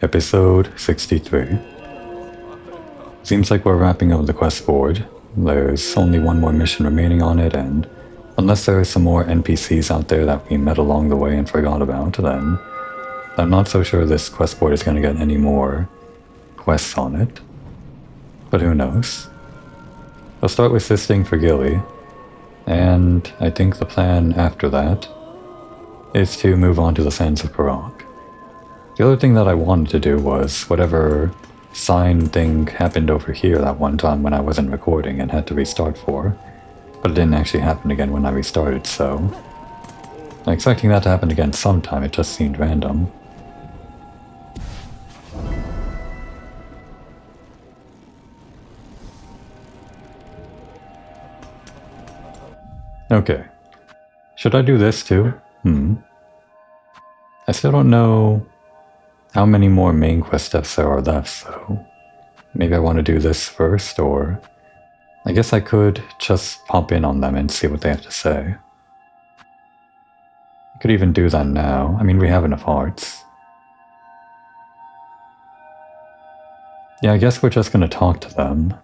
Episode 63. Seems like we're wrapping up the quest board. There's only one more mission remaining on it, and unless there are some more NPCs out there that we met along the way and forgot about, then I'm not so sure this quest board is going to get any more quests on it. But who knows? I'll start with this thing for Gilly, and I think the plan after that is to move on to the Sands of Karak. The other thing that I wanted to do was whatever sign thing happened over here that one time when I wasn't recording and had to restart for, but it didn't actually happen again when I restarted, so I'm expecting that to happen again sometime. It just seemed random. Okay. Should I do this too? I still don't know how many more main quest steps there are left, so maybe I want to do this first, or I guess I could just pop in on them and see what they have to say. I could even do that now. I mean, we have enough hearts. Yeah, I guess we're just going to talk to them.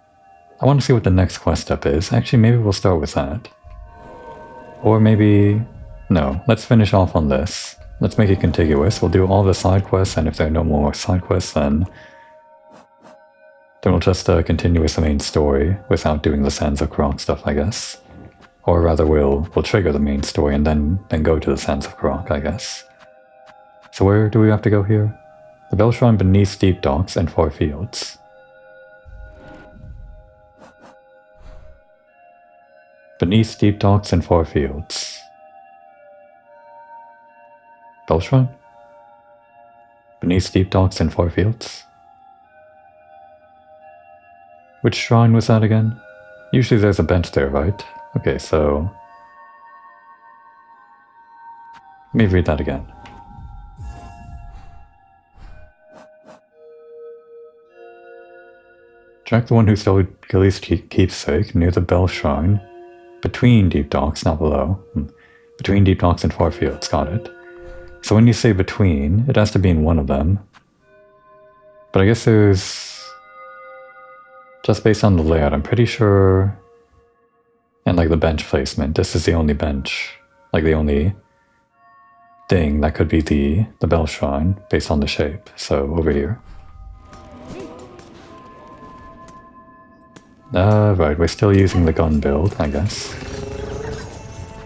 I want to see what the next quest step is. Actually, maybe we'll start with that. Or maybe... no, let's finish off on this. Let's make it contiguous. We'll do all the side quests, and if there are no more side quests, then we'll just continue with the main story without doing the Sands of Karak stuff, I guess. Or rather, we'll trigger the main story and then go to the Sands of Karak, I guess. So where do we have to go here? The Bell Shrine beneath steep docks and far fields. Beneath steep docks and far fields. Bell Shrine? Beneath steep docks and far fields? Which shrine was that again? Usually there's a bench there, right? Okay, so... let me read that again. Track the one who stole Gilly's keepsake near the Bell Shrine. Between deep docks, not below. Between deep docks and far fields, got it. So when you say between, it has to be in one of them. But I guess there's... just based on the layout, I'm pretty sure... and like the bench placement, this is the only bench. Like the only thing that could be the Bell Shrine, based on the shape. So over here. Right, we're still using the gun build, I guess.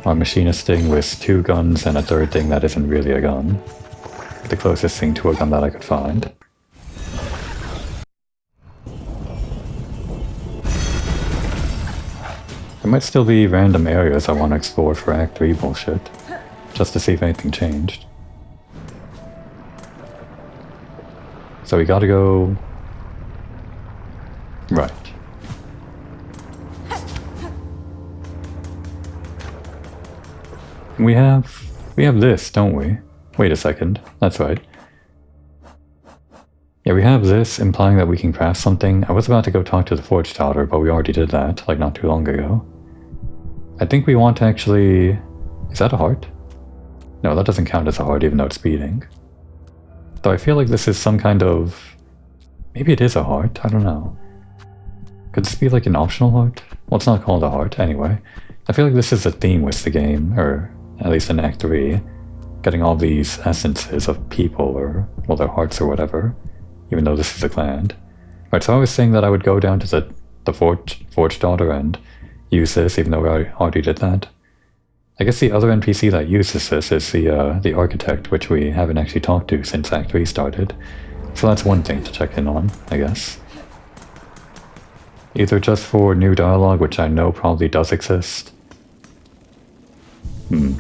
Our machinist thing with 2 guns and a third thing that isn't really a gun. The closest thing to a gun that I could find. There might still be random areas I want to explore for Act 3 bullshit, just to see if anything changed. So we gotta go... right. We have this, don't we? Wait a second, that's right. Yeah, we have this, implying that we can craft something. I was about to go talk to the Forge Daughter, but we already did that, like not too long ago. I think we want to actually... is that a heart? No, that doesn't count as a heart, even though it's beating. Though I feel like this is some kind of... maybe it is a heart, I don't know. Could this be like an optional heart? Well, it's not called a heart, anyway. I feel like this is a theme with the game, or at least in Act 3. Getting all these essences of people, or, well, their hearts or whatever. Even though this is a clan. Right, so I was saying that I would go down to the Forge Daughter and use this, even though I already did that. I guess the other NPC that uses this is the Architect, which we haven't actually talked to since Act 3 started. So that's one thing to check in on, I guess. Either just for new dialogue, which I know probably does exist.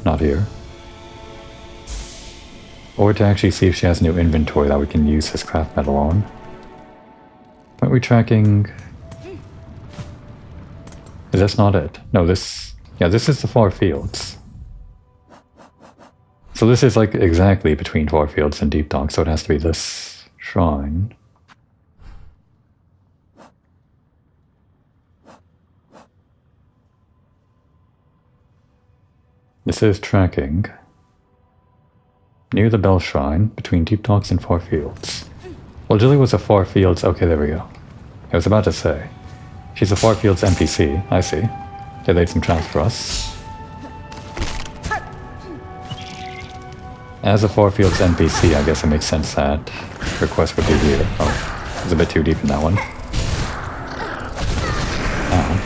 Not here. Or to actually see if she has new inventory that we can use this craft metal on. Aren't we tracking... is this not it? No, this... yeah, this is the far fields. So this is like exactly between far fields and deep docks, so it has to be this shrine. This is tracking. Near the Bell Shrine, between deep docks and far fields. Well, Julie was a Far Fields... Okay, there we go. I was about to say. She's a Far Fields NPC. I see. They laid some traps for us. As a Far Fields NPC, I guess it makes sense that request would be here. Oh, it's a bit too deep in that one. Ow.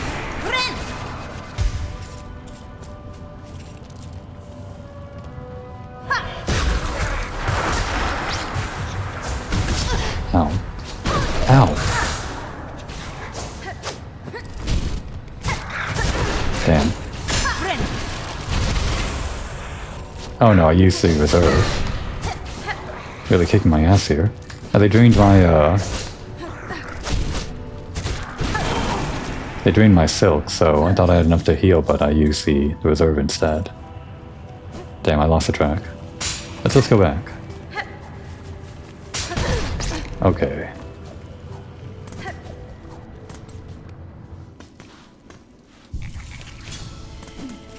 Ow. Ow. Damn. Oh no, I used the reserve. Really kicking my ass here. They drained my, They drained my silk, so I thought I had enough to heal, but I used the reserve instead. Damn, I lost the track. Let's just go back. Okay.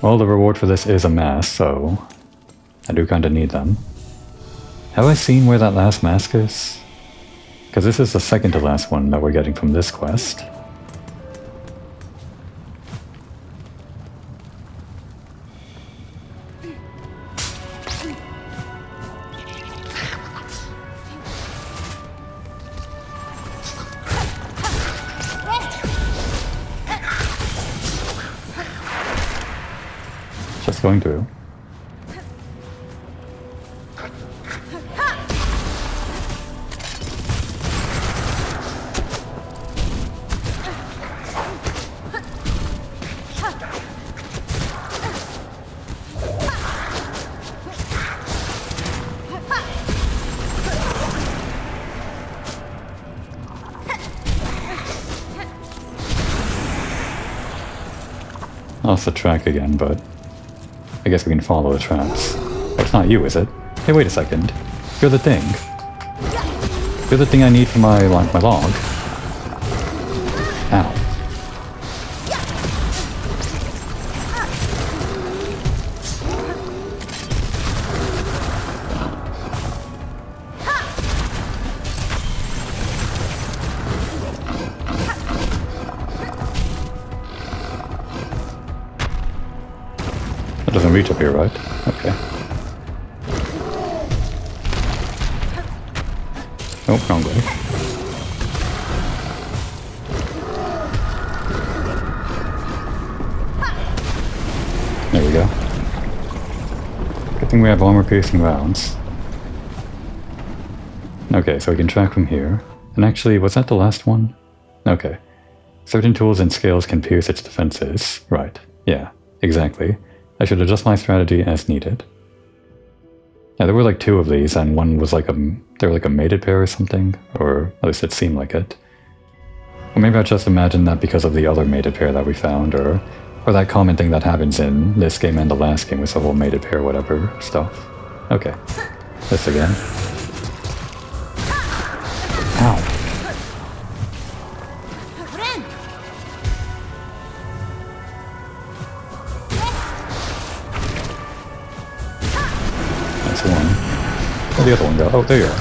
Well, the reward for this is a mask, so I do kind of need them. Have I seen where that last mask is? Because this is the second to last one that we're getting from this quest. Just going through. Lost the track again, but I guess we can follow the tracks. Oh, it's not you, is it? Hey, wait a second. You're the thing. You're the thing I need for my log. Ow. That doesn't reach up here, right? Okay. Oh, wrong way. There we go. Good thing we have armor-piercing rounds. Okay, so we can track from here. And actually, was that the last one? Okay. Certain tools and scales can pierce its defenses. Right. Yeah, exactly. I should adjust my strategy as needed. Yeah, there were like two of these, and one was like they were like a mated pair or something, or at least it seemed like it. Or maybe I just imagined that because of the other mated pair that we found, or that common thing that happens in this game and the last game with the whole mated pair whatever stuff. Okay, this again. Ow. One. Where'd the other one go? Oh, there you are.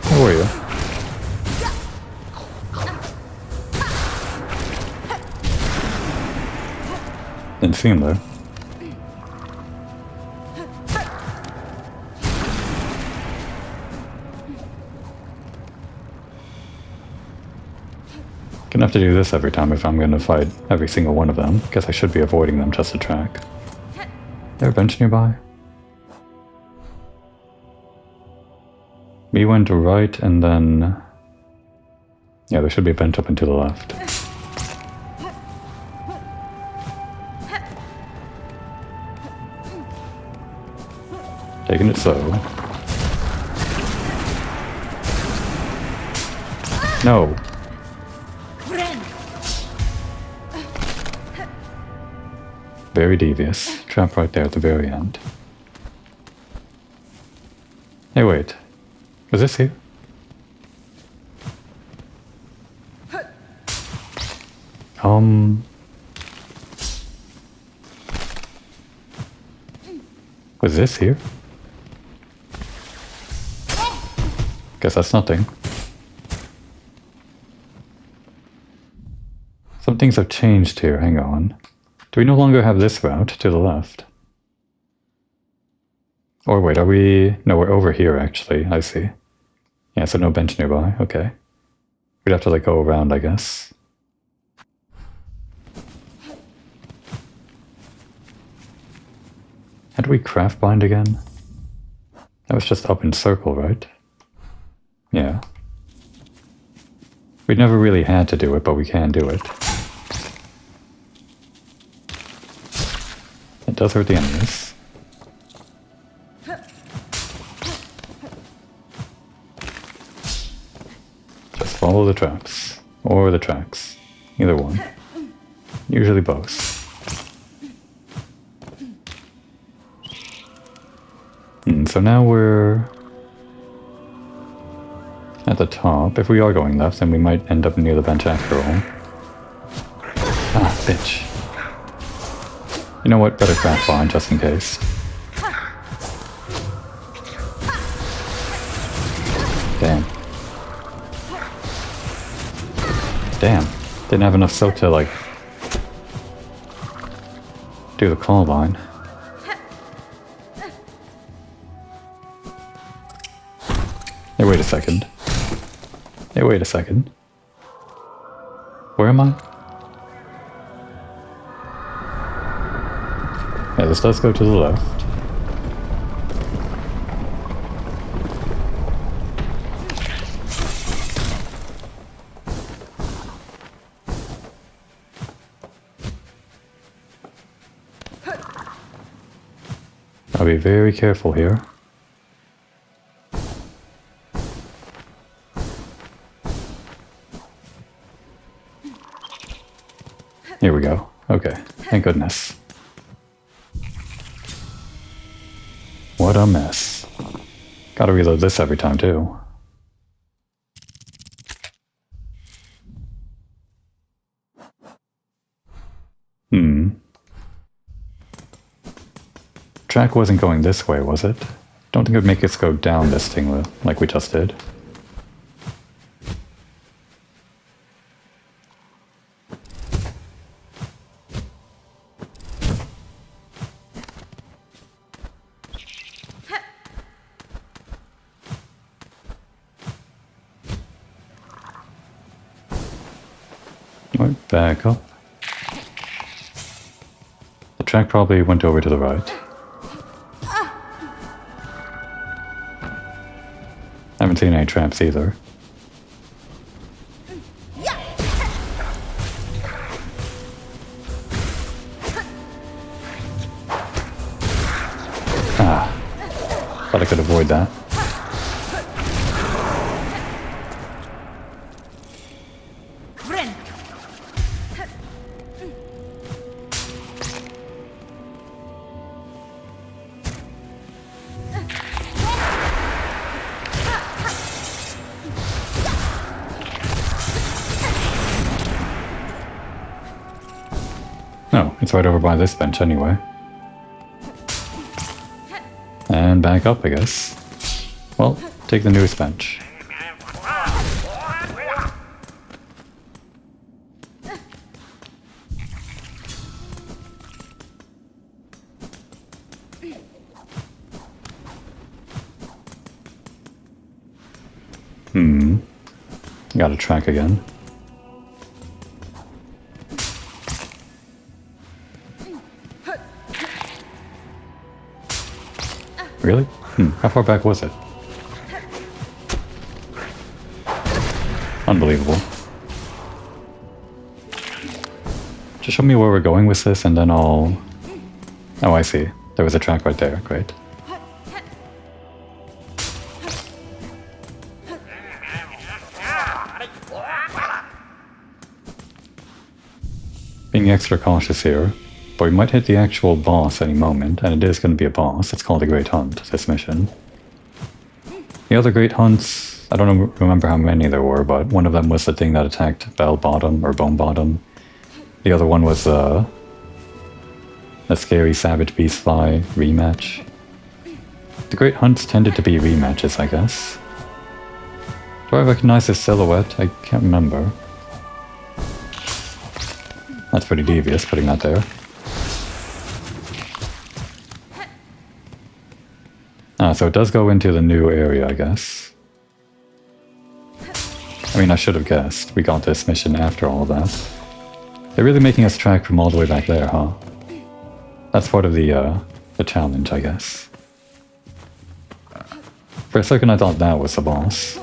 Where were you? Didn't see him there. Gonna have to do this every time if I'm gonna fight every single one of them. Guess I should be avoiding them just to track. Is there a bench nearby? We went to right and then... Yeah, there should be a bench up and to the left. Taking it slow. No! Very devious. Trap right there at the very end. Hey, wait. Was this here? Was this here? Guess that's nothing. Some things have changed here, hang on. Do we no longer have this route to the left? Or wait, are we... No, we're over here actually, I see. Yeah, so no bench nearby, okay. We'd have to like go around, I guess. How do we craft bind again? That was just up in circle, right? Yeah. We never really had to do it, but we can do it. It does hurt the enemies. Just follow the traps. Or the tracks. Either one. Usually both. So now we're at the top. If we are going left, then we might end up near the bench after all. Ah, bitch. You know what? Better craft bind just in case. Damn. Damn. Didn't have enough soap to, like, do the call line. Hey, wait a second. Hey, wait a second. Where am I? Yeah, this does go to the left. I'll be very careful here. Here we go. Okay, thank goodness. What a mess. Gotta reload this every time too. Track wasn't going this way, was it? Don't think it would make us go down this thing like we just did. Right, back up. The track probably went over to the right. Haven't seen any traps either. Ah, thought I could avoid that. No, it's right over by this bench anyway. And back up, I guess. Well, take the newest bench. Got a track again. Really? How far back was it? Unbelievable. Just show me where we're going with this and then I'll... Oh, I see. There was a track right there. Great. Being extra cautious here. But we might hit the actual boss any moment, and it is going to be a boss. It's called the Great Hunt, this mission. The other Great Hunts, I don't remember how many there were, but one of them was the thing that attacked Bell Bottom, or Bone Bottom. The other one was the scary Savage Beast Fly rematch. The Great Hunts tended to be rematches, I guess. Do I recognize this silhouette? I can't remember. That's pretty devious, putting that there. Ah, so it does go into the new area, I guess. I mean, I should have guessed. We got this mission after all of that. They're really making us track from all the way back there, huh? That's part of the challenge, I guess. For a second I thought that was the boss.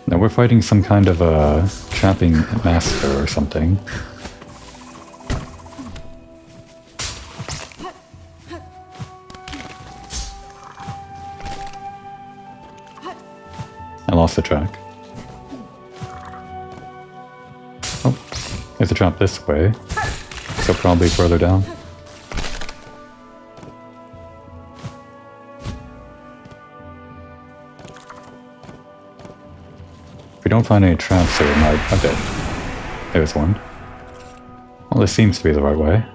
Now we're fighting some kind of a trapping master or something. I lost the track. Oh, there's a trap this way, so probably further down. If we don't find any traps here, okay, there's one. Well, this seems to be the right way.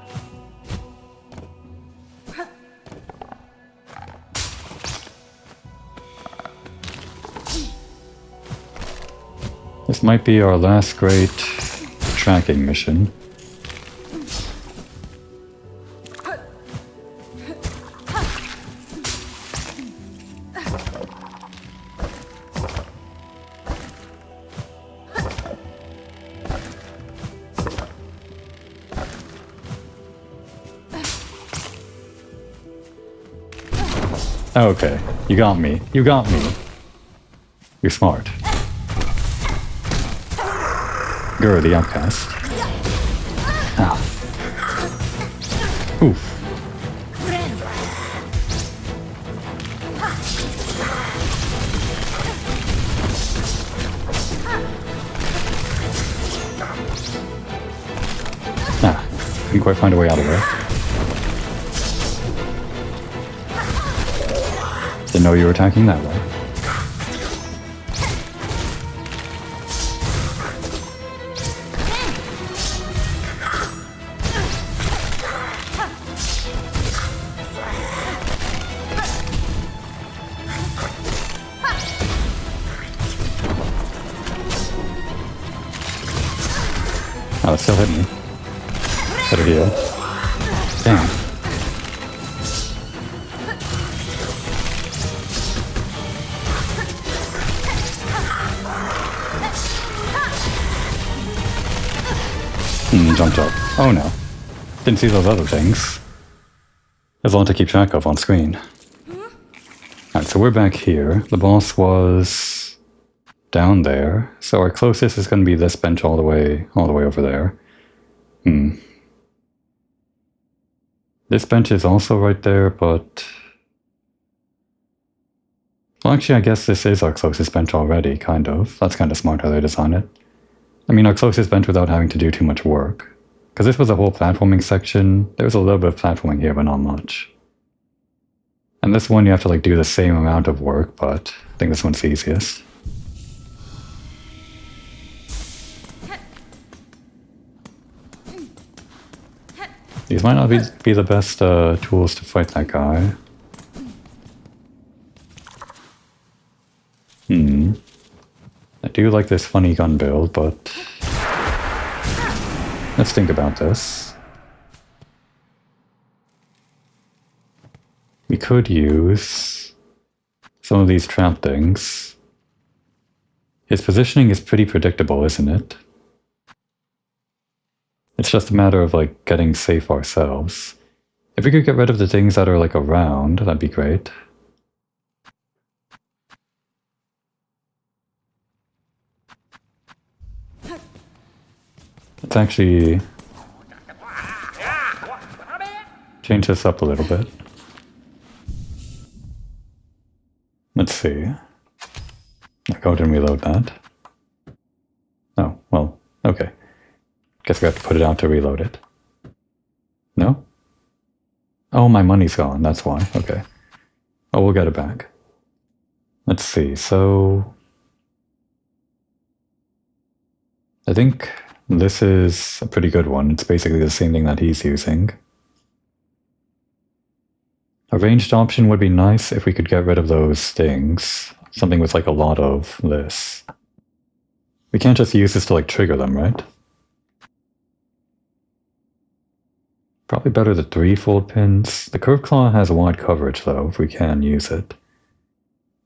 This might be our last great tracking mission. Okay, you got me. You got me. You're smart. You're the outcast. Ah. Oof. Ah, couldn't quite find a way out of there. Didn't know you were attacking that way. Oh, it still hit me. Better heal. Damn. Jumped up. Oh no. Didn't see those other things. There's a lot to keep track of on screen. Alright, so we're back here. The boss was down there. So our closest is going to be this bench all the way over there. This bench is also right there, but... Well, actually, I guess this is our closest bench already, kind of. That's kind of smart how they design it. I mean, our closest bench without having to do too much work. Because this was a whole platforming section. There was a little bit of platforming here, but not much. And this one you have to like do the same amount of work, but I think this one's the easiest. These might not be the best tools to fight that guy. I do like this funny gun build, but... let's think about this. We could use some of these trap things. His positioning is pretty predictable, isn't it? It's just a matter of like getting safe ourselves. If we could get rid of the things that are like around, that'd be great. Let's actually change this up a little bit. Let's see. I'll go ahead and reload that. Oh, well, okay. Guess we have to put it out to reload it. No? Oh, my money's gone, that's why. Okay. Oh, we'll get it back. Let's see, so... I think this is a pretty good one. It's basically the same thing that he's using. A ranged option would be nice if we could get rid of those things. Something with like a lot of this. We can't just use this to like trigger them, right? Probably better the 3-fold pins. The curved claw has a wide coverage though, if we can use it.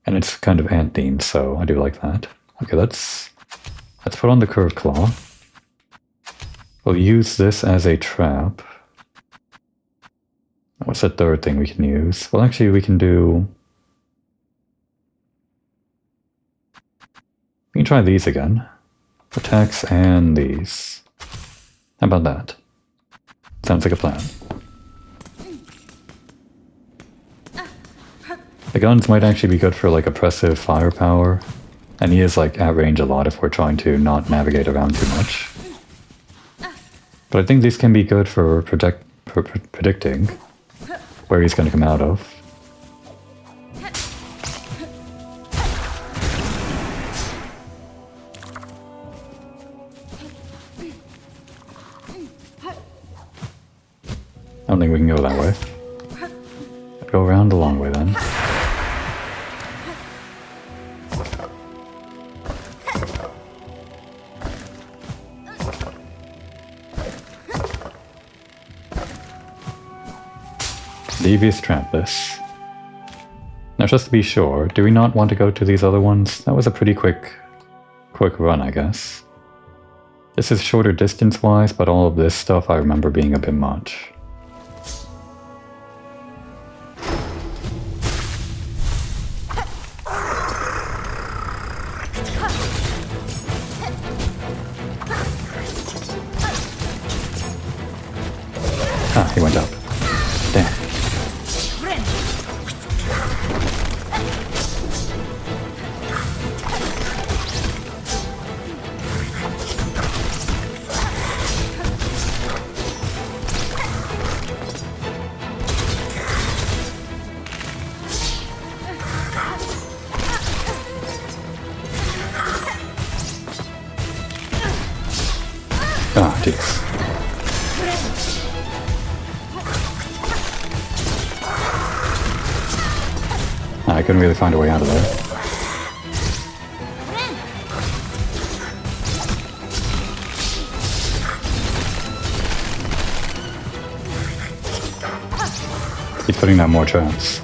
And it's kind of ant-themed, so I do like that. Okay, let's put on the curved claw. We'll use this as a trap. What's the third thing we can use? Well, actually, we can do... We can try these again. Attacks and these. How about that? Sounds like a plan. The guns might actually be good for like oppressive firepower. And he is like at range a lot if we're trying to not navigate around too much. But I think these can be good for predicting where he's going to come out of. I don't think we can go that way. I'd go around the long way then. Devious trap this. Now just to be sure, do we not want to go to these other ones? That was a pretty quick run, I guess. This is shorter distance-wise, but all of this stuff I remember being a bit much. Ah, he went up. Damn. Ah, jeez. I couldn't really find a way out of there. He's putting down more traps.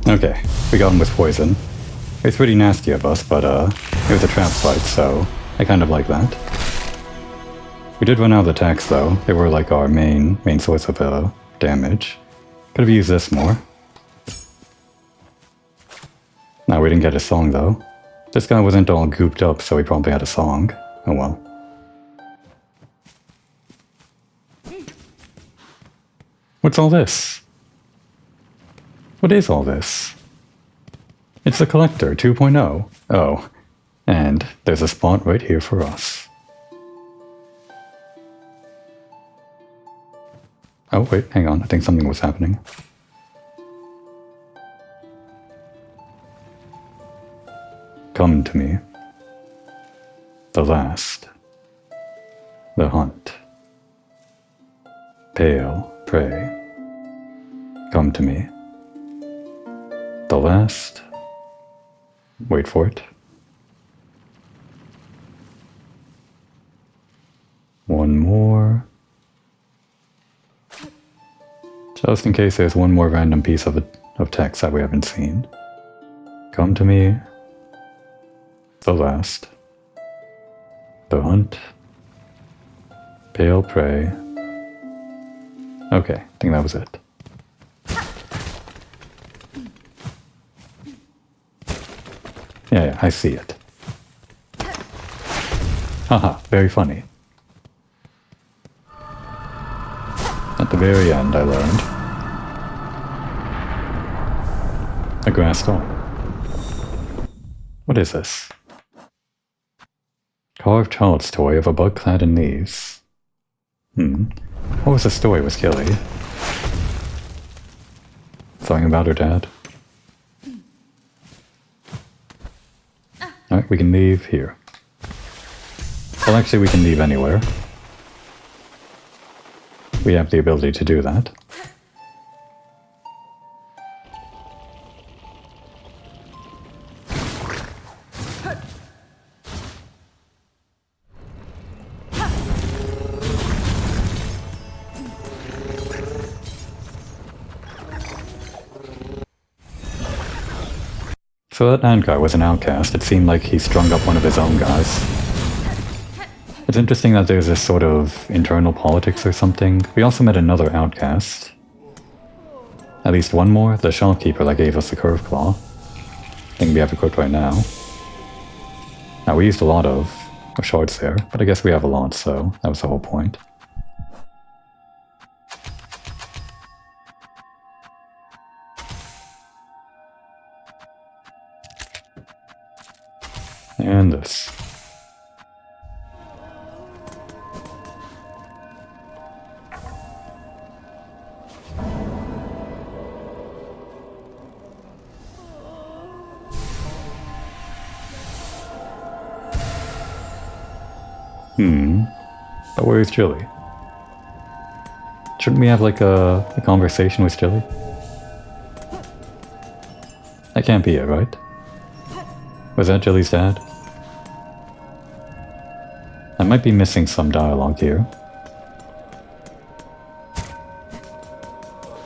Okay, we got him with poison. It's pretty nasty of us, but it was a trap fight, so I kind of like that. We did run out of attacks though. They were like our main source of damage. Could have used this more. No, we didn't get a song though. This guy wasn't all gooped up, so he probably had a song. Oh well. What's all this? What is all this? It's the Collector 2.0. Oh, and there's a spot right here for us. Oh wait, hang on, I think something was happening. Come to me. The last. The hunt. Pale prey. Come to me. The last. Wait for it. One more. Just in case there's one more random piece of text that we haven't seen. Come to me. The last. The hunt. Pale prey. Okay, I think that was it. Yeah, I see it. Haha, very funny. the very end, I learned. A grass doll. What is this? Carved child's toy of a bug clad in leaves. What was the story with Gilly? Something about her dad? Alright, we can leave here. Well, actually, we can leave anywhere. We have the ability to do that. So that ant guy was an outcast. It seemed like he strung up one of his own guys. It's interesting that there's this sort of internal politics or something. We also met another outcast. At least one more, the shopkeeper that gave us the curve claw. I think we have equipped right now. Now we used a lot of shards there, but I guess we have a lot, so that was the whole point. And this. But where's Jilly? Shouldn't we have like a conversation with Jilly? That can't be it, right? Was that Jilly's dad? I might be missing some dialogue here.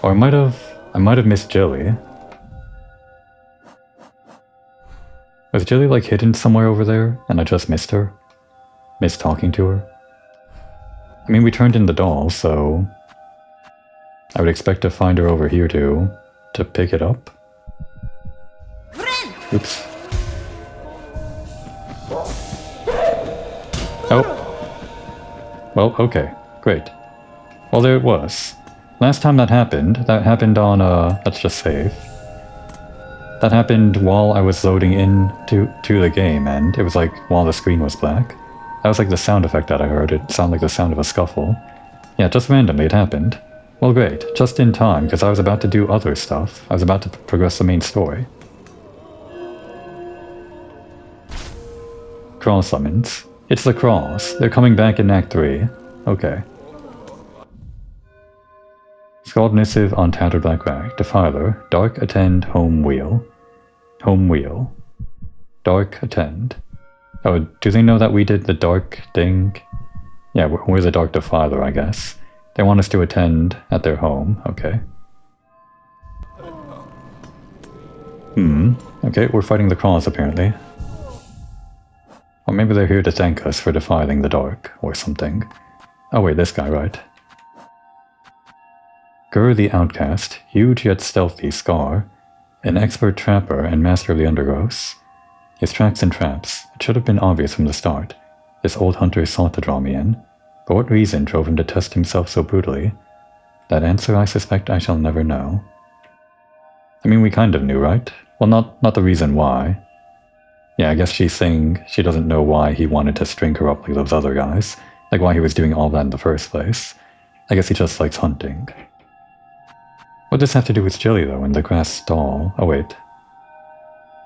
Or I might have missed Jilly. Was Jilly like hidden somewhere over there and I just missed her? Missed talking to her? I mean, we turned in the doll, so I would expect to find her over here to pick it up. Oops. Oh. Well, okay. Great. Well, there it was. Last time that happened on, let's just save. That happened while I was loading into the game, and it was like while the screen was black. That was like the sound effect that I heard. It sounded like the sound of a scuffle. Yeah, just randomly it happened. Well, great. Just in time, because I was about to do other stuff. I was about to progress the main story. Crawl summons. It's the crawls. They're coming back in Act 3. Okay. Scald missive on tattered black rag. Defiler. Dark attend home wheel. Home wheel. Dark attend. Oh, do they know that we did the dark thing? Yeah, we're the dark defiler, I guess. They want us to attend at their home. Okay. Okay, we're fighting the crawls apparently. Or maybe they're here to thank us for defiling the dark, or something. Oh wait, this guy, right? Gur the Outcast, huge yet stealthy Scar, an expert trapper and master of the undergrowths. His tracks and traps, it should have been obvious from the start. This old hunter sought to draw me in, but what reason drove him to test himself so brutally? That answer I suspect I shall never know. I mean, we kind of knew, right? Well, not the reason why. Yeah, I guess she's saying she doesn't know why he wanted to string her up like those other guys. Like why he was doing all that in the first place. I guess he just likes hunting. What does this have to do with Jilly, though, in the grass stall? Oh, wait.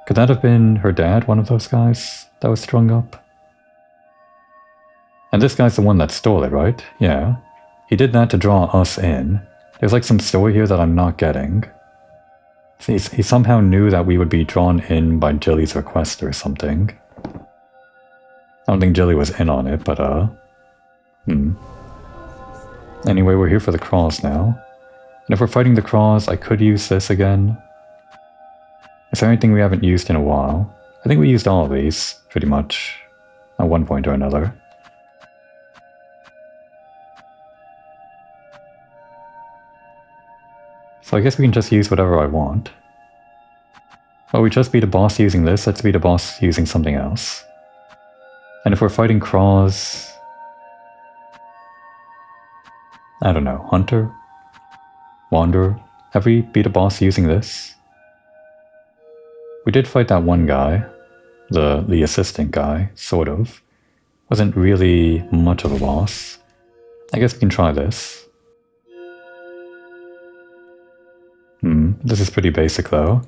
Could that have been her dad, one of those guys that was strung up? And this guy's the one that stole it, right? Yeah. He did that to draw us in. There's like some story here that I'm not getting. He somehow knew that we would be drawn in by Jilly's request or something. I don't think Jilly was in on it, but Anyway, we're here for the crawls now. And if we're fighting the crawls, I could use this again. Is there anything we haven't used in a while? I think we used all of these, pretty much, at one point or another. So I guess we can just use whatever I want. Oh, we just beat a boss using this, let's beat a boss using something else. And if we're fighting crawls... I don't know, hunter? Wander. Have we beat a boss using this? We did fight that one guy. The assistant guy, sort of. Wasn't really much of a boss. I guess we can try this. This is pretty basic though.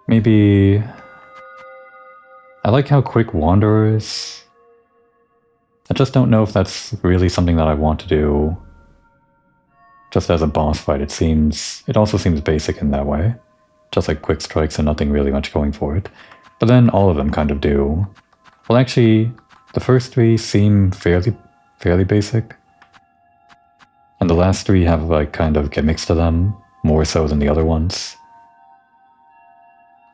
Maybe... I like how quick Wanderer is. I just don't know if that's really something that I want to do just as a boss fight. It also seems basic in that way. Just like quick strikes and nothing really much going for it. But then all of them kind of do. Well, actually, the first three seem fairly basic. And the last three have like kind of gimmicks to them, more so than the other ones.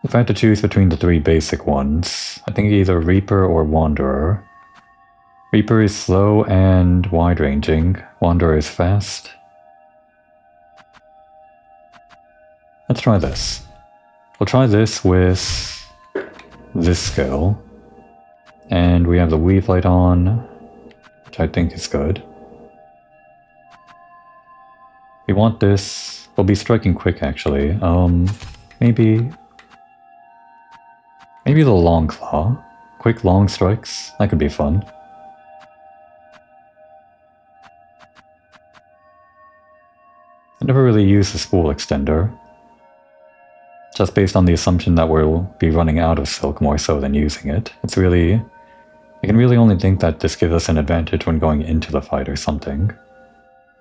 If I had to choose between the three basic ones, I think either Reaper or Wanderer. Reaper is slow and wide-ranging. Wanderer is fast. Let's try this. We'll try this with this skill. And we have the weave light on, which I think is good. We want this. We'll be striking quick actually. Maybe the long claw. Quick long strikes. That could be fun. I never really used the spool extender. Just based on the assumption that we'll be running out of silk more so than using it. I can really only think that this gives us an advantage when going into the fight or something.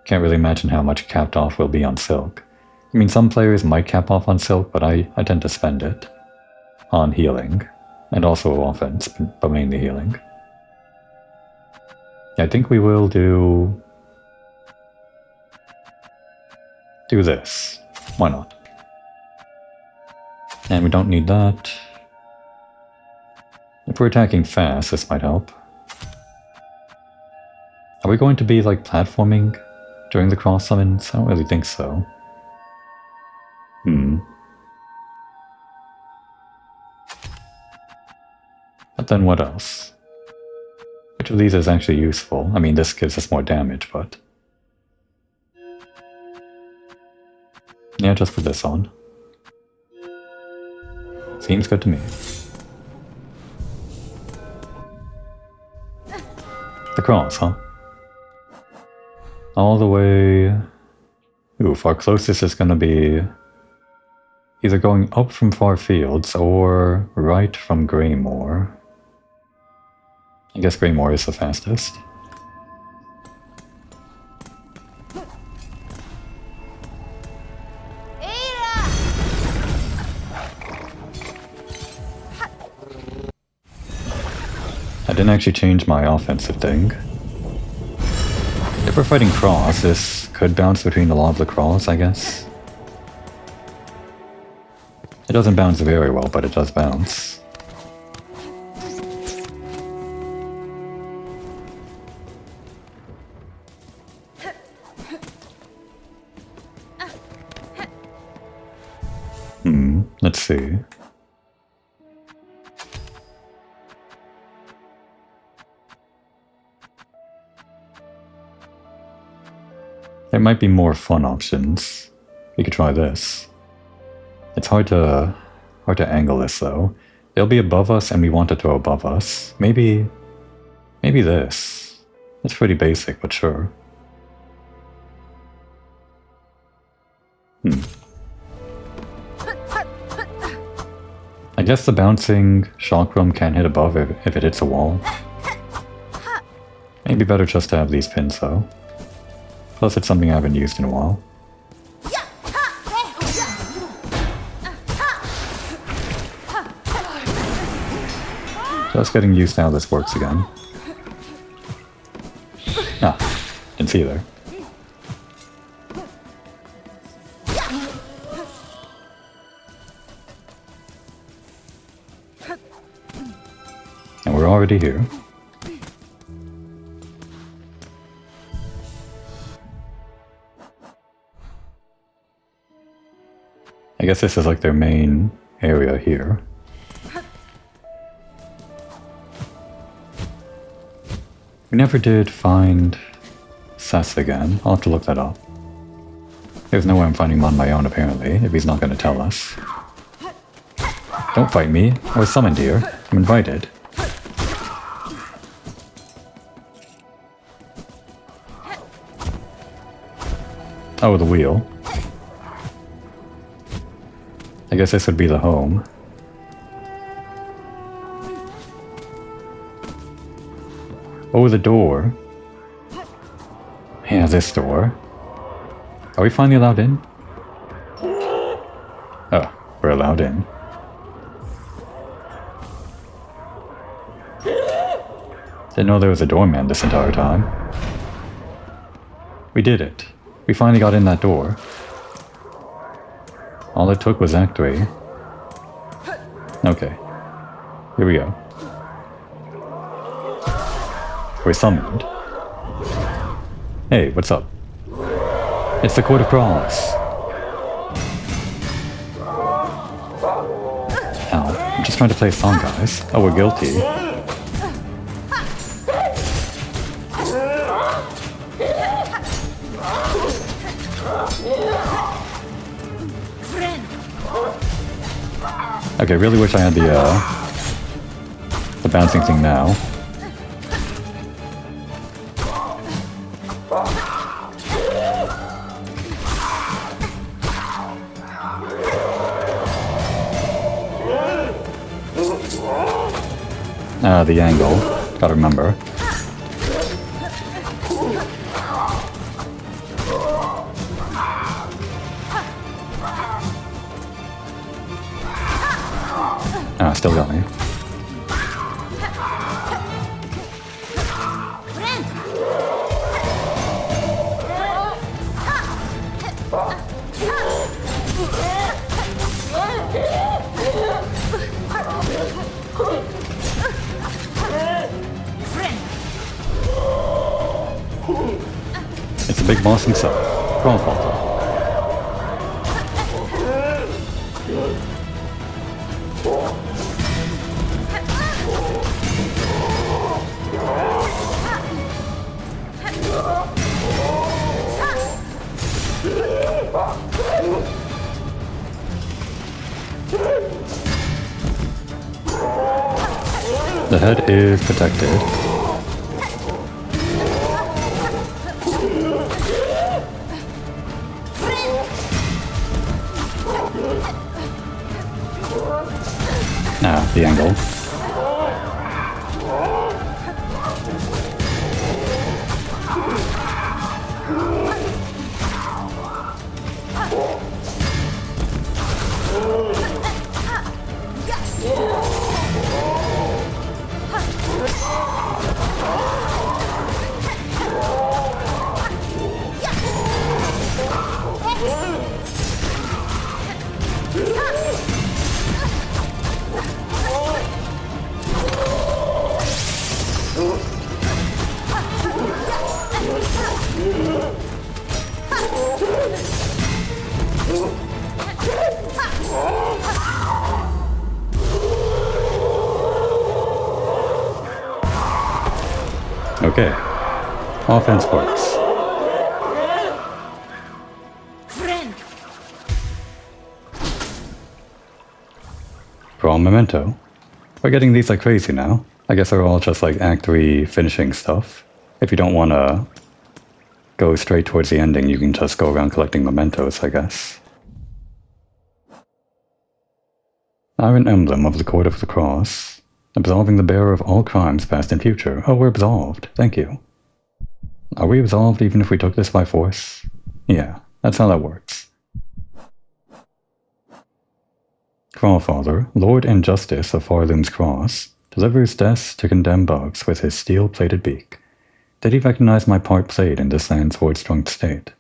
Can't really imagine how much capped off will be on silk. I mean, some players might cap off on silk, but I tend to spend it on healing. And also offense, but mainly healing. I think we will do this. Why not? And we don't need that. If we're attacking fast, this might help. Are we going to be like platforming during the cross summons? I don't really think so. But then what else? Which of these is actually useful? I mean, this gives us more damage, but... yeah, just put this on. Seems good to me. The cross, huh? All the way... oof, our closest is gonna be... either going up from far fields or right from Greymore. I guess Greymore is the fastest. I didn't actually change my offensive thing. If we're fighting cross, this could bounce between a lot of the cross, I guess. It doesn't bounce very well, but it does bounce. Let's see. There might be more fun options. We could try this. It's hard to angle this though. It'll be above us and we want it to go above us. Maybe this. It's pretty basic, but sure. I guess the bouncing chakram can hit above if it hits a wall. Maybe better just to have these pins though. Plus it's something I haven't used in a while. Just getting used to how this works again. Ah, didn't see you there. And we're already here. I guess this is like their main area here. We never did find Sass again. I'll have to look that up. There's no way I'm finding him on my own, apparently, if he's not going to tell us. Don't fight me. I was summoned here. I'm invited. Oh, the wheel. I guess this would be the home. Oh, the door. Yeah, this door. Are we finally allowed in? Oh, we're allowed in. Didn't know there was a doorman this entire time. We did it. We finally got in that door. All it took was Act 3. Okay. Here we go. We're summoned. Hey, what's up? It's the Court of Cross. Ow, I'm just trying to play a song, guys. Oh, we're guilty. Okay, really wish I had the bouncing thing now. The angle. Gotta remember. Still got me. It's a big boss himself. Crawlfather. The head is protected. The angle. Okay. Offense works. Draw memento. We're getting these like crazy now. I guess they're all just like Act 3 finishing stuff. If you don't want to go straight towards the ending, you can just go around collecting mementos, I guess. Iron Emblem of the Court of the Cross. Absolving the bearer of all crimes past and future. Oh, we're absolved. Thank you. Are we absolved even if we took this by force? Yeah, that's how that works. Crawlfather, Lord and Justice of Farland's Cross, delivers death to condemn bugs with his steel-plated beak. Did he recognize my part played in this land's sword-strung state?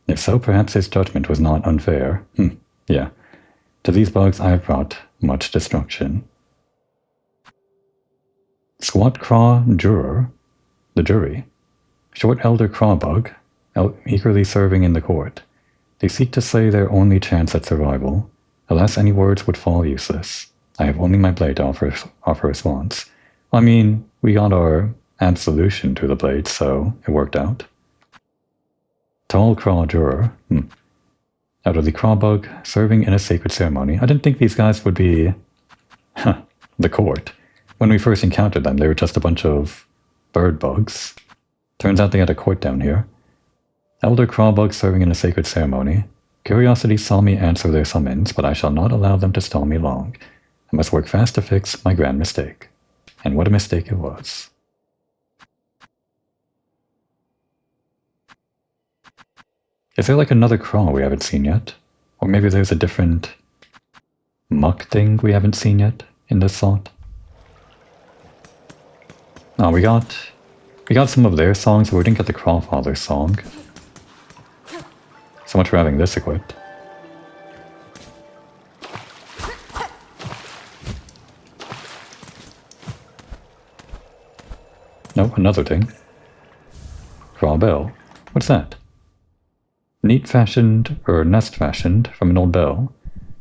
If so, perhaps his judgment was not unfair. Yeah. To these bugs I have brought much destruction. Squat Craw Juror, the jury. Short Elder Crawbug, eagerly serving in the court. They seek to slay their only chance at survival. Alas, any words would fall useless. I have only my blade to offer response. I mean, we got our absolution to the blade, so it worked out. Tall Craw Juror. Elderly crawbug, serving in a sacred ceremony. I didn't think these guys would be... the court. When we first encountered them, they were just a bunch of bird bugs. Turns out they had a court down here. Elder crawbug serving in a sacred ceremony. Curiosity saw me answer their summons, but I shall not allow them to stall me long. I must work fast to fix my grand mistake. And what a mistake it was. Is there like another crawl we haven't seen yet? Or maybe there's a different muck thing we haven't seen yet in this slot? Oh, we got some of their songs, but we didn't get the Crawfather song. So much for having this equipped. Nope, another thing. Craw bell. What's that? Neat fashioned, or nest fashioned, from an old bell.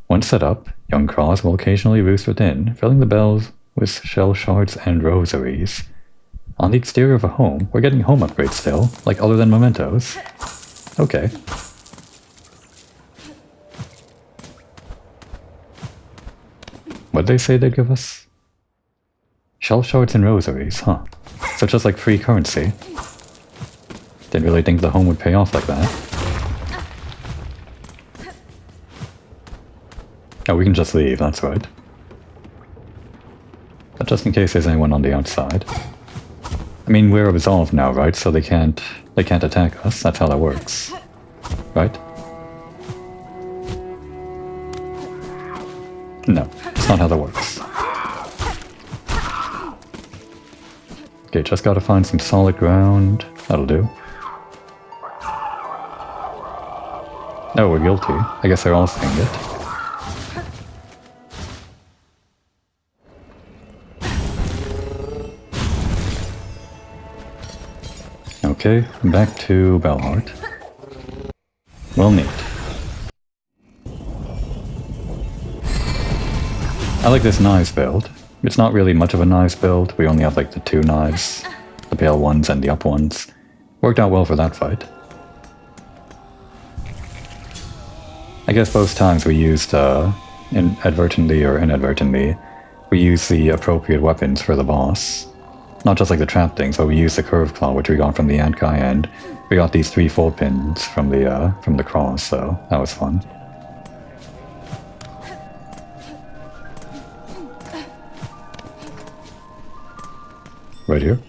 Once set up, young craws will occasionally roost within, filling the bells with shell shards and rosaries. On the exterior of a home, we're getting home upgrades still, like other than mementos. Okay. What'd they say they'd give us? Shell shards and rosaries, huh? So just like free currency. Didn't really think the home would pay off like that. Oh, we can just leave, that's right. But just in case there's anyone on the outside. I mean, we're absolved now, right? So they can't attack us. That's how that works. Right? No, it's not how that works. Okay, just gotta find some solid ground. That'll do. Oh, we're guilty. I guess they're all saying it. Okay, back to Bellheart. Well, neat. I like this knives build. It's not really much of a knives build. We only have like the two knives. The pale ones and the up ones. Worked out well for that fight. I guess both times we used, inadvertently or inadvertently, we used the appropriate weapons for the boss. Not just like the trap things, but we used the curved claw, which we got from the ant guy, and we got these 3 full pins from the cross, so that was fun. Right here?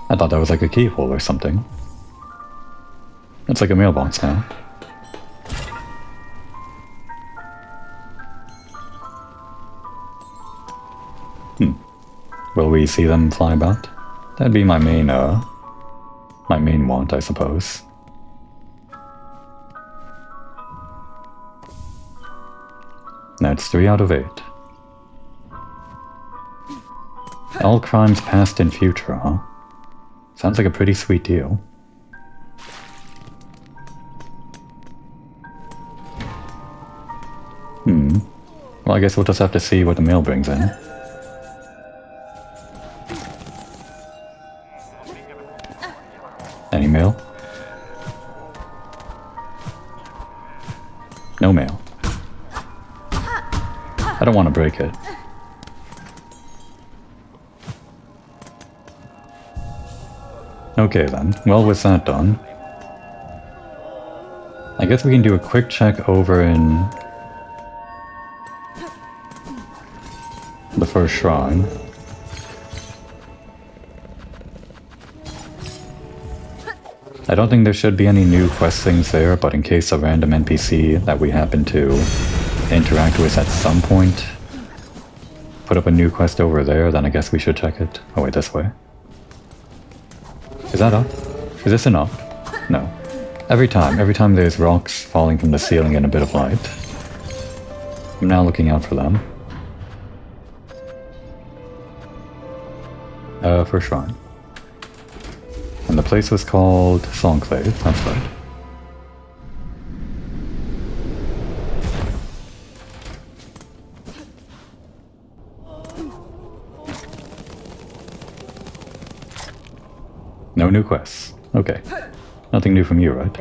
I thought that was like a keyhole or something. It's like a mailbox now. Will we see them fly about? That'd be my main want, I suppose. That's 3 out of 8. All crimes past and future, huh? Sounds like a pretty sweet deal. Well, I guess we'll just have to see what the mail brings in. Any mail? No mail. I don't want to break it. Okay then, well with that done, I guess we can do a quick check over in the first shrine. I don't think there should be any new quest things there, but in case a random NPC that we happen to interact with at some point put up a new quest over there, then I guess we should check it. Oh wait, this way. Is that up? Is this an up? No. Every time there's rocks falling from the ceiling and a bit of light. I'm now looking out for them. For shrine. And the place was called Songclave, that's right. No new quests. Okay. Nothing new from you, right?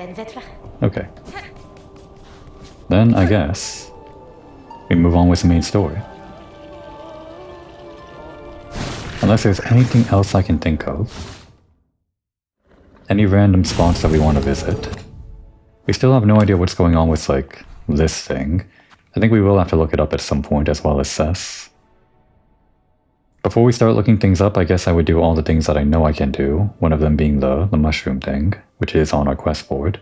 Okay. then I guess we move on with the main story. Unless there's anything else I can think of. Any random spots that we want to visit. We still have no idea what's going on with, like, this thing. I think we will have to look it up at some point as well as Cess. Before we start looking things up, I guess I would do all the things that I know I can do, one of them being the mushroom thing, which is on our quest board.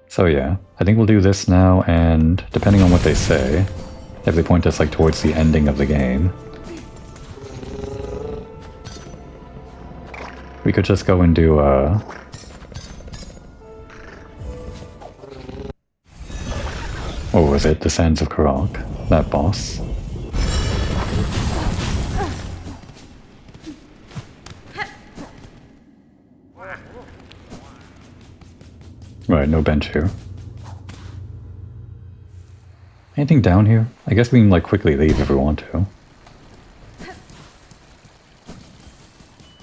So yeah, I think we'll do this now, and depending on what they say, if they point us like towards the ending of the game, we could just go and do what was it? The Sands of Karak, that boss. Right, no bench here. Anything down here? I guess we can like quickly leave if we want to.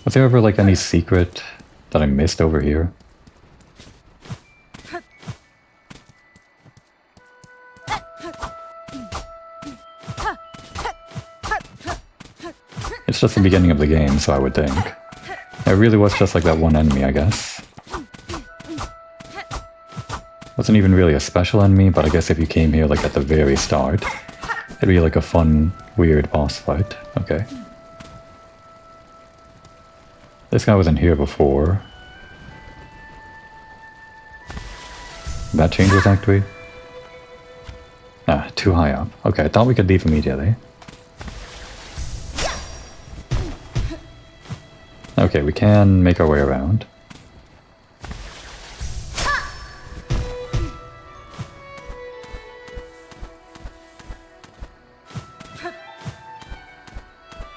Was there ever like any secret that I missed over here? It's just the beginning of the game, so I would think. It really was just like that one enemy, I guess. Wasn't even really a special enemy, but I guess if you came here like at the very start, it'd be like a fun, weird boss fight. Okay. This guy wasn't here before. That changes Act 3? Ah, too high up. Okay, I thought we could leave immediately. Okay, we can make our way around.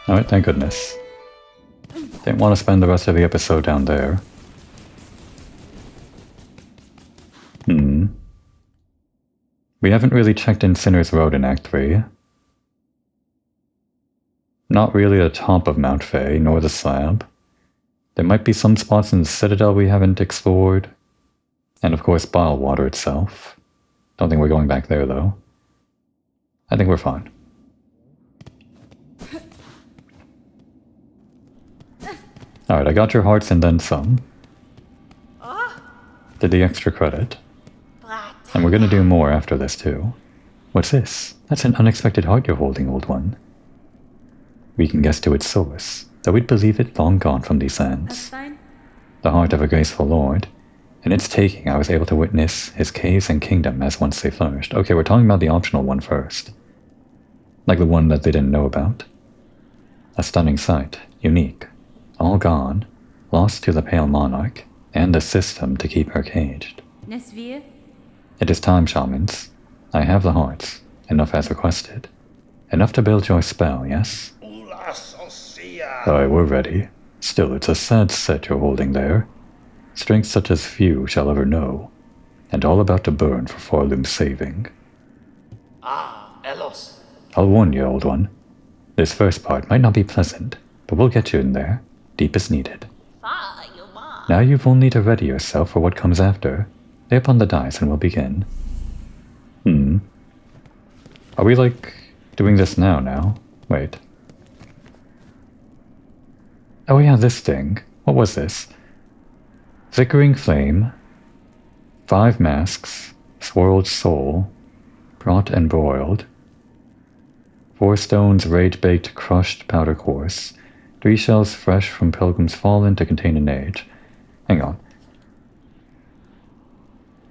Alright, thank goodness. Didn't want to spend the rest of the episode down there. We haven't really checked in Sinner's Road in Act 3. Not really the top of Mount Fae, nor the slab. There might be some spots in the Citadel we haven't explored. And of course, Bilewater itself. Don't think we're going back there, though. I think we're fine. Alright, I got your hearts and then some. Did the extra credit. And we're gonna do more after this, too. What's this? That's an unexpected heart you're holding, old one. We can guess to its source, though we'd believe it long gone from these lands. The heart of a graceful lord. In its taking, I was able to witness his caves and kingdom as once they flourished. Okay, we're talking about the optional one first. Like the one that they didn't know about. A stunning sight, unique. All gone, lost to the Pale Monarch, and the system to keep her caged. It is time, shamans. I have the hearts, enough as requested. Enough to build your spell, yes? Aye, we're ready. Still, it's a sad set you're holding there. Strength such as few shall ever know, and all about to burn for Forloom's saving. Elos. I'll warn you, old one. This first part might not be pleasant, but we'll get you in there, deep as needed. Now you've only to ready yourself for what comes after. Lay upon the dice and we'll begin. Are we, like, doing this now? Wait. Oh yeah, this thing. What was this? Flickering Flame. 5 masks. Swirled Soul. Brought and Broiled. 4 stones rage-baked crushed powder coarse. 3 shells fresh from Pilgrim's Fallen to contain an age. Hang on.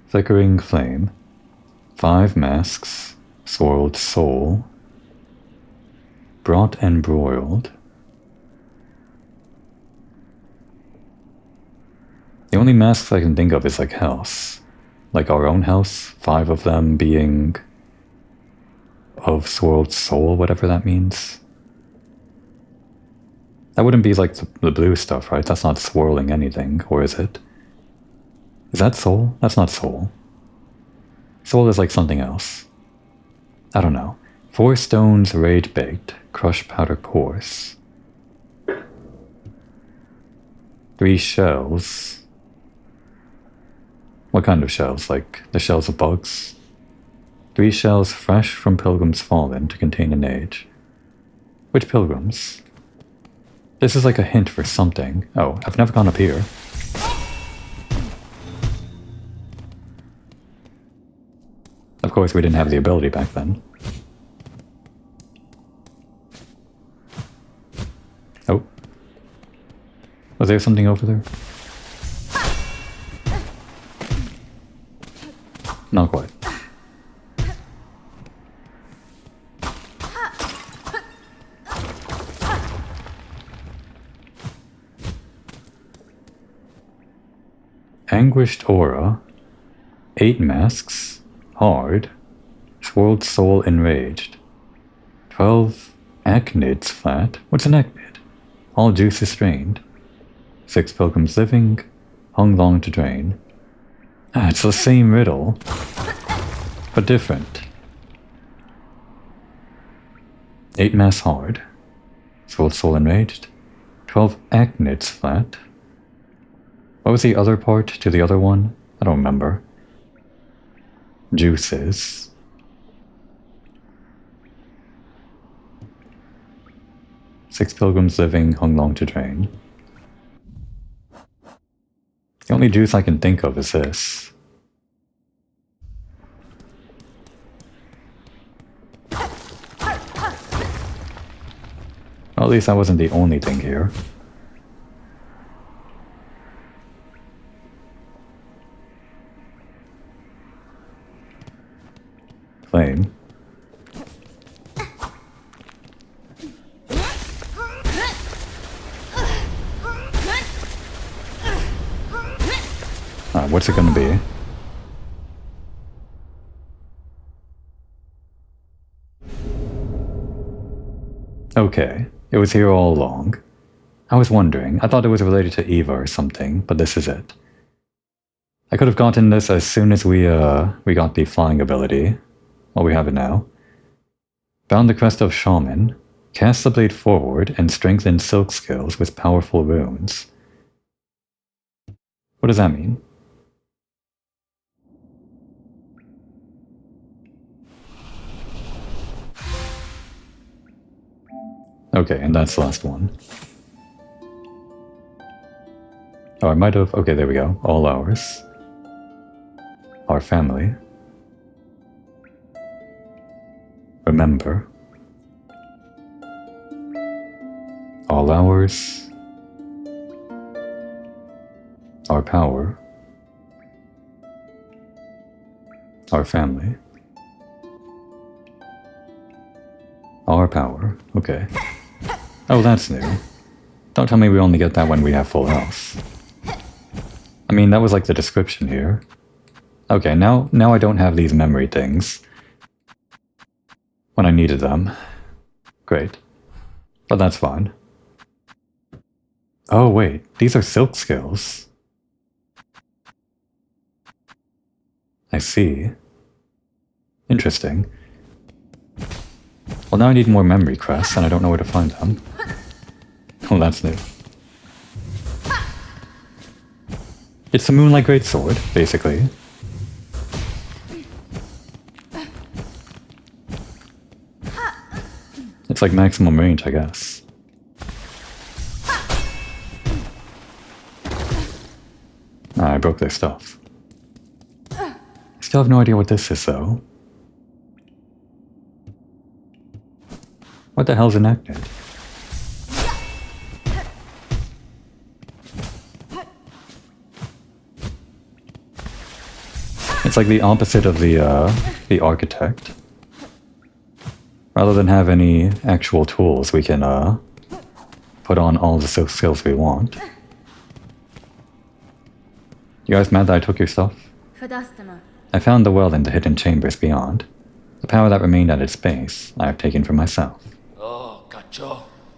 Flickering Flame. 5 masks. Swirled Soul. Brought and Broiled. The only masks I can think of is like house. Like our own house. 5 of them being of Swirled Soul, whatever that means. That wouldn't be like the blue stuff, right? That's not swirling anything, or is it? Is that soul? That's not soul. Soul is like something else. I don't know. 4 stones rage-baked, crushed powder coarse. 3 shells. What kind of shells? Like the shells of bugs? 3 shells fresh from pilgrims fallen to contain an age. Which pilgrims? This is like a hint for something. Oh, I've never gone up here. Of course, we didn't have the ability back then. Oh. Was there something over there? Not quite. Anguished aura, 8 masks, hard, swirled soul enraged, 12 acnids flat. What's an acnid? All juices strained, 6 pilgrims living, hung long to drain. Ah, it's the same riddle, but different. 8 masks hard, swirled soul enraged, 12 acnids flat. What was the other part to the other one? I don't remember. Juices. Six pilgrims living, hung long to drain. The only juice I can think of is this. Well, at least that wasn't the only thing here. Flame. What's it gonna be? Okay, it was here all along. I was wondering, I thought it was related to Eva or something, but this is it. I could have gotten this as soon as we got the flying ability. Well, we have it now. Bound the crest of Shaman, cast the blade forward, and strengthen silk skills with powerful runes. What does that mean? Okay, and that's the last one. Oh, I might have... Okay, there we go. All ours. Our family. Remember. All ours. Our power. Our family. Our power. Okay. Oh, that's new. Don't tell me we only get that when we have full health. I mean, that was like the description here. Okay, now I don't have these memory things. When I needed them. Great. But that's fine. Oh wait, these are silk skills. I see. Interesting. Well, now I need more memory crests, and I don't know where to find them. Oh, that's new. It's the Moonlight Greatsword, basically. It's like maximum range, I guess. Ah, I broke their stuff. I still have no idea what this is, though. What the hell's enacted? It's like the opposite of the architect. Rather than have any actual tools, we can put on all the skills we want. You guys mad that I took your stuff? I found the well in the hidden chambers beyond. The power that remained at its base, I have taken for myself.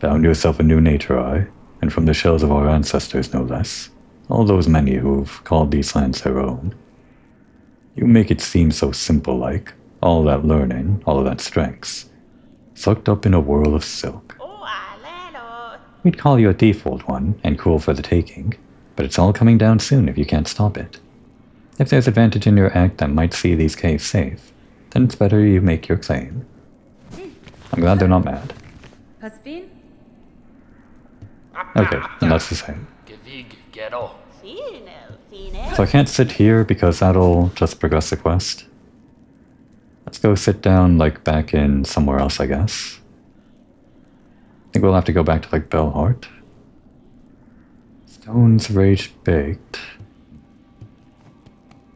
Found yourself a new nature, and from the shells of our ancestors, no less. All those many who've called these lands their own. You make it seem so simple-like. All that learning, all of that strength. Sucked up in a whirl of silk. We'd call you a thief, old one, and cool for the taking. But it's all coming down soon if you can't stop it. If there's advantage in your act that might see these caves safe, then it's better you make your claim. I'm glad they're not mad. Okay, and that's the same. So I can't sit here because that'll just progress the quest. Let's go sit down, like, back in somewhere else, I guess. I think we'll have to go back to, like, Bellheart. Stones Rage Baked.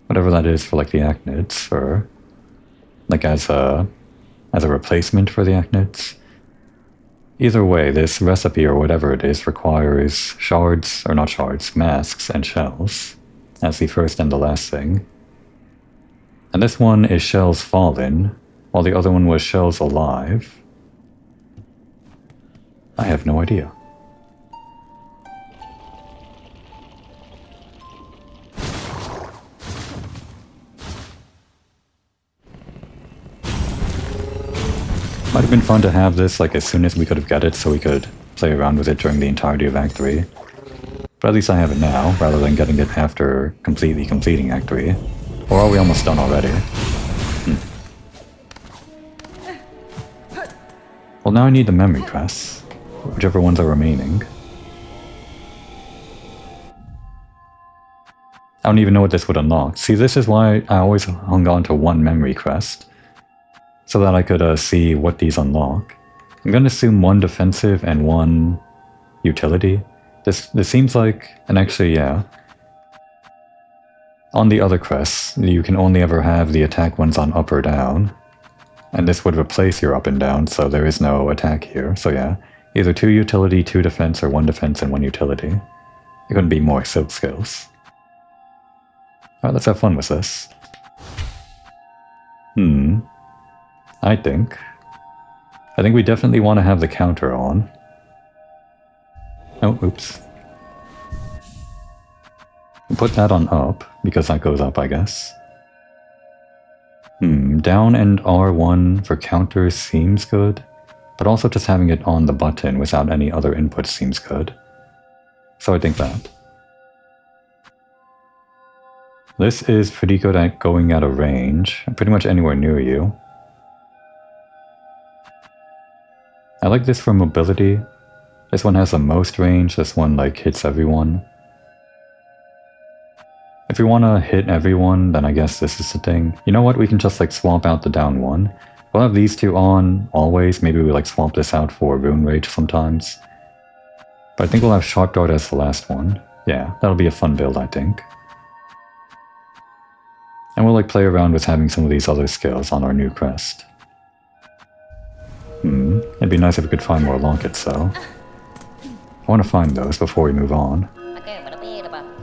Whatever that is for, like, the acnids, for... like, as a replacement for the acnids. Either way, this recipe or whatever it is requires shards, or not shards, masks and shells, as the first and the last thing. And this one is shells fallen, while the other one was shells alive. I have no idea. Might have been fun to have this like as soon as we could have got it so we could play around with it during the entirety of Act 3. But at least I have it now, rather than getting it after completely completing Act 3. Or are we almost done already? Well, now I need the memory crests, whichever ones are remaining. I don't even know what this would unlock. See, this is why I always hung on to one memory crest, so that I could see what these unlock. I'm going to assume one defensive and one utility. This seems like, and actually, yeah. On the other crests, you can only ever have the attack ones on up or down. And this would replace your up and down, so there is no attack here. So yeah, either 2 utility, 2 defense, or 1 defense and 1 utility. There couldn't be more silk skills. Alright, let's have fun with this. I think we definitely want to have the counter on. Oh, oops. Put that on up, because that goes up, I guess. Down and R1 for counters seems good, but also just having it on the button without any other input seems good. So I think that. This is pretty good at going out of range, pretty much anywhere near you. I like this for mobility. This one has the most range, this one like hits everyone. If we want to hit everyone, then I guess this is the thing. You know what, we can just like swap out the down one. We'll have these two on always, maybe we like swap this out for Rune Rage sometimes. But I think we'll have Sharp Dart as the last one. Yeah, that'll be a fun build, I think. And we'll like play around with having some of these other skills on our new crest. It'd be nice if we could find more lockets though. I want to find those before we move on.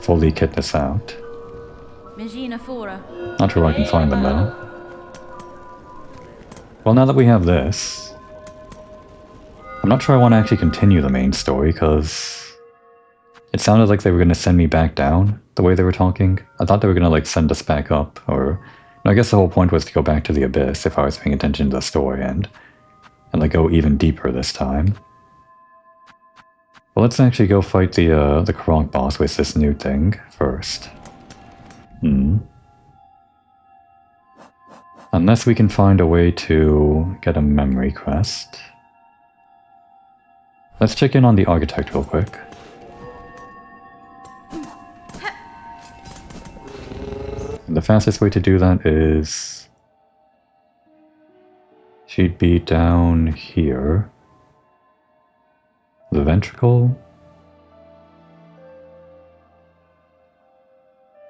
Fully kit this out. Not sure I can find them though. Well, now that we have this, I'm not sure I want to actually continue the main story, because it sounded like they were going to send me back down, the way they were talking. I thought they were going to like send us back up, or... I guess the whole point was to go back to the Abyss if I was paying attention to the story, and like go even deeper this time. Well, let's actually go fight the Karok boss with this new thing first. Unless we can find a way to get a memory crest. Let's check in on the architect real quick. And the fastest way to do that is... she'd be down here. The ventricle?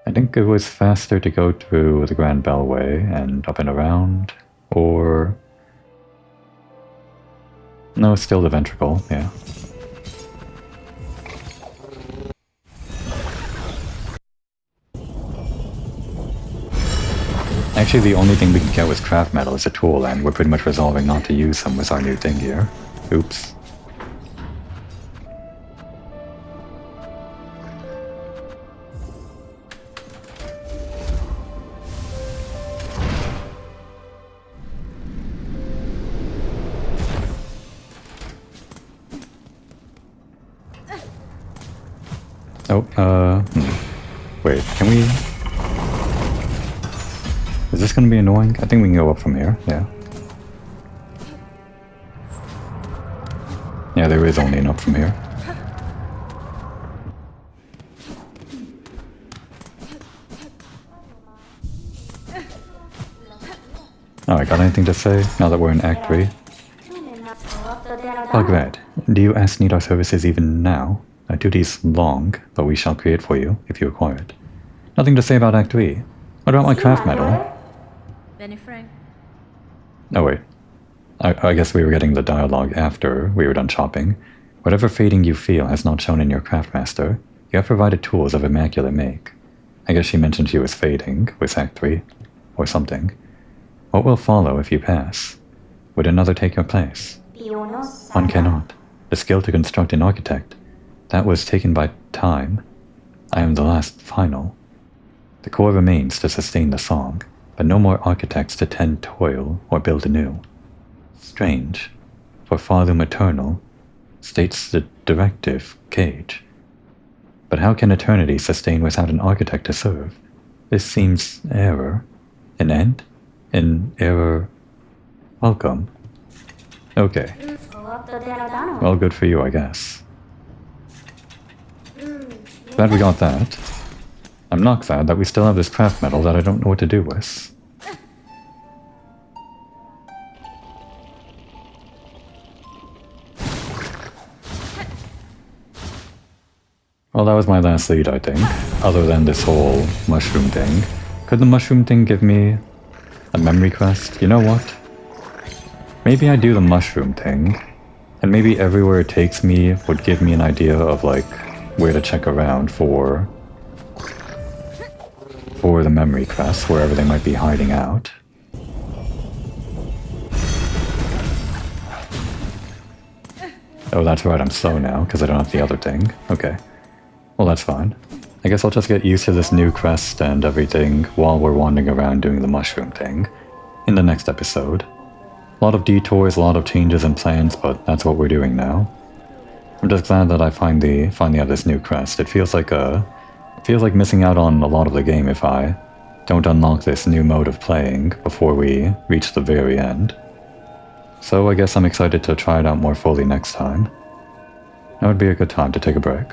I think it was faster to go through the Grand Bellway and up and around, or... no, it's still the ventricle, yeah. Actually, the only thing we can get with craft metal is a tool, and we're pretty much resolving not to use them with our new thing here. Oops. Oh, wait, can we... Is this gonna be annoying? I think we can go up from here, yeah. Yeah, there is only an up from here. Alright, got anything to say now that we're in Act 3? Oh, great. Do you need our services even now? Our duty is long, but we shall create for you if you require it. Nothing to say about Act 3. What about my craft medal? Oh wait. I guess we were getting the dialogue after we were done shopping. Whatever fading you feel has not shown in your craftmaster. You have provided tools of immaculate make. I guess she mentioned she was fading with Act 3. Or something. What will follow if you pass? Would another take your place? One cannot. The skill to construct an architect. That was taken by time. I am the last final. The core remains to sustain the song, but no more architects to tend toil or build anew. Strange, for Father Eternal states the directive, Cage. But how can eternity sustain without an architect to serve? This seems error. An end? An error. Welcome. Okay. Well, good for you, I guess. Glad we got that. I'm not glad that we still have this craft medal that I don't know what to do with. Well, that was my last lead, I think. Other than this whole mushroom thing. Could the mushroom thing give me a memory quest? You know what? Maybe I do the mushroom thing, and maybe everywhere it takes me would give me an idea of, like, where to check around for the memory quests, wherever they might be hiding out. Oh, that's right, I'm slow now, because I don't have the other thing. Okay. Well, that's fine. I guess I'll just get used to this new quest and everything while we're wandering around doing the mushroom thing in the next episode. A lot of detours, a lot of changes and plans, but that's what we're doing now. I'm just glad that I finally have this new quest. It feels like missing out on a lot of the game if I don't unlock this new mode of playing before we reach the very end. So I guess I'm excited to try it out more fully next time. That would be a good time to take a break.